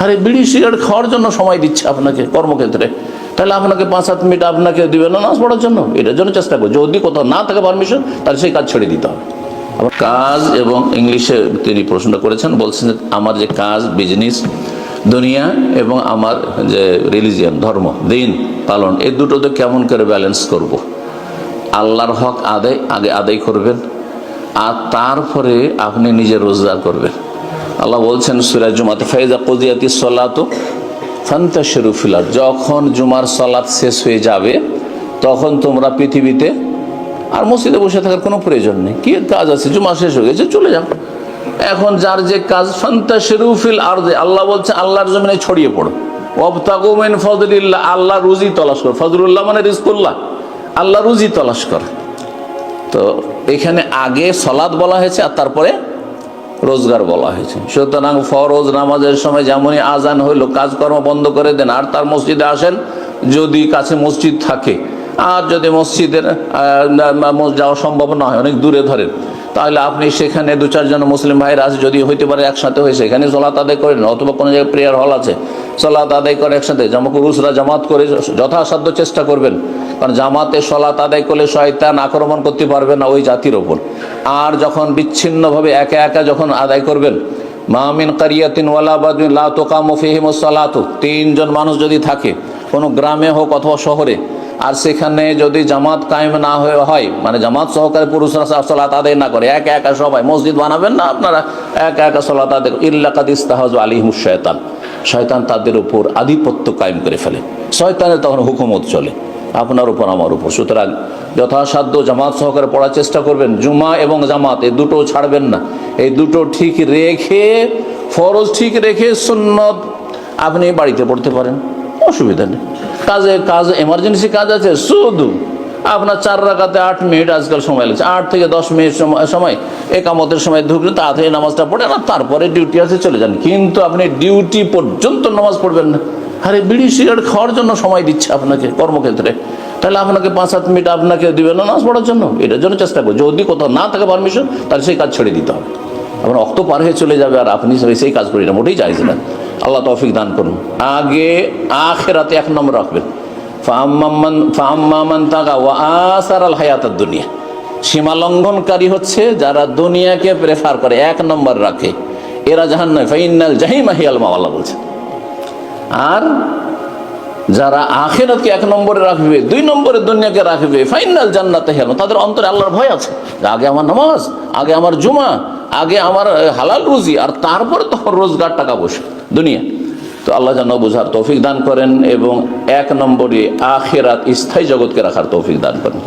আরে বিড়ি সিগারেট খাওয়ার জন্য সময় দিচ্ছে আপনাকে কর্মক্ষেত্রে, তাহলে আপনাকে 5-7 মিনিট আপনাকে দিবে না নামাজ পড়ার জন্য? এটার জন্য চেষ্টা করো। যদি কোথাও না থাকে পারমিশন, তাহলে সেই কাজ ছেড়ে দিতে হবে। কাজ এবং ইংলিশে তিনি প্রশ্ন করেছেন, বলছেন আমার যে কাজ, বিজনেস, দুনিয়া এবং আমার যে রিলিজিয়ান, ধর্ম, দিন পালন, এই দুটোতে কেমন করে ব্যালেন্স করব। আল্লাহর হক আগে আদায় করবেন, আর তারপরে আপনি নিজে রোজগার করবেন। আল্লাহ বলছেন সূরা জুমাতে, ফাইজা কুদিয়াতিস সালাতু ফান্তাশিরু ফিল আরদ, যখন জুমার সালাত শেষ হয়ে যাবে তখন তোমরা পৃথিবীতে আর মসজিদে বসে থাকার কোনো প্রয়োজন নেই। কি কাজ আছে, জুমা শেষ হয়ে গেছে, চলে যাও। এখন যার যে কাজ, ফান্তাশিরু ফিল আরদ, আল্লাহ বলছেন আল্লাহর জমিনে ছড়িয়ে পড়ো। ওয়াবতাগু মিন ফাদলিল্লাহ, আল্লাহ রুজি তলাশ করো। ফজলুল্লাহ মানে রিজকুল্লাহ, আল্লাহ রুজি তলাশ কর। তো এখানে আগে সালাত বলা হয়েছে আর তারপরে রোজগার বলা হয়েছে। সুতরাং ফরজ নামাজের সময় যেমনই আজান হইল কাজকর্ম বন্ধ করে দেন, আর তার মসজিদে আসেন যদি কাছে মসজিদ থাকে। আর যদি মসজিদের যাওয়া সম্ভব না হয়, অনেক দূরে ধরেন, তাহলে আপনি সেখানে 2-4 জন মুসলিম ভাইরা আছে, যদি হইতে পারে একসাথে হয়ে সেখানে সালাত আদায় করেন, অথবা কোনো জায়গায় প্রেয়ার হল আছে, সালাত আদায় করে একসাথে পুরুষরা জামাত করে যথাসাধ্য চেষ্টা করবেন। কারণ জামাতে সালাত আদায় করলে শয়তান আক্রমণ করতে পারবে না ওই জাতির ওপর। আর যখন বিচ্ছিন্নভাবে একা একা যখন আদায় করবেন, মা মিন কারিয়াতিন ওয়ালা বাদিন লা তুকামু ফিহিমুস সালাতু, 3 জন মানুষ যদি থাকে কোনো গ্রামে হোক অথবা শহরে, আর সেখানে যদি জামাত কায়েম না হয়, মানে জামাত সহকারে পুরুষরা সালাত আদায় না করে, একা একা সবাই মসজিদ বানাবেন না আপনারা, একা একা সালাত আদায়, ইল্লা কাদ ইস্তাহাযু আলাইহিমুশ শায়তান, শয়তান তাদের উপর আধিপত্য কায়েম করে ফেলে। শয়তানের তখন হুকুমত চলে আপনার উপর, আমার উপর। সুতরাং যথাসাধ্য জামাত সহকারে পড়ার চেষ্টা করবেন। জুমা এবং জামাত এই দুটো ছাড়বেন না। এই দুটো ঠিক রেখে, ফরজ ঠিক রেখে সুন্নত আপনি বাড়িতে পড়তে পারেন, অসুবিধা নেই। কাজ এমার্জেন্সি কাজ আছে, শুধু আপনার 4 রাকাতে 8 মিনিট আজকাল সময় লাগছে, 8 থেকে 10 মিনিট সময় একামতের সময় ঢুকলেন, তাড়াতাড়ি নামাজটা পড়ে না, তারপরে ডিউটি আছে চলে যান। কিন্তু আপনি ডিউটি পর্যন্ত নামাজ পড়বেন না। আরে বিড়ি সিগারেট খাওয়ার জন্য সময় দিচ্ছে আপনাকে কর্মক্ষেত্রে, তাহলে আপনাকে 5-7 মিনিট আপনাকে দিবে না নামাজ পড়ার জন্য? এটার জন্য চেষ্টা করুন। যদি কোথাও না থাকে পারমিশন, তাহলে সেই কাজ ছেড়ে দিতে হবে। আপনার অক্ত পার হয়ে চলে যাবে আর আপনি সেই কাজ করি না, মোটেই চাইছে না। আল্লাহ তৌফিক দান করুন। আগে আখিরাতে 1 নম্বর রাখবেন। ফাআম্মান তাগা ওয়া আসারাল হায়াতাদ দুনিয়া, সীমা লঙ্ঘনকারী হচ্ছে যারা দুনিয়াকে প্রেফার করে, 1 নম্বর রাখে, এরা জাহান্নামে, ফাইন্নাল জাহিমা হিয়াল মাওয়া, আল্লাহ বলছেন। আর যারা আখিরাতকে 1 নম্বরে রাখবে, 2 নম্বরে দুনিয়াকে রাখবে, ফাইনাল জান্নাতে হিয়াল, তাদের অন্তরে আল্লাহর ভয় আছে। আগে আমার নামাজ, আগে আমার জুমা, আগে আমার হালাল রুজি, আর তারপরে তখন রোজগার, টাকা পয়সা, দুনিয়া। তো আল্লাহ যেন বুঝার তৌফিক দান করেন এবং 1 নম্বরে আখিরাত স্থায়ী জগৎকে রাখার তৌফিক দান করেন।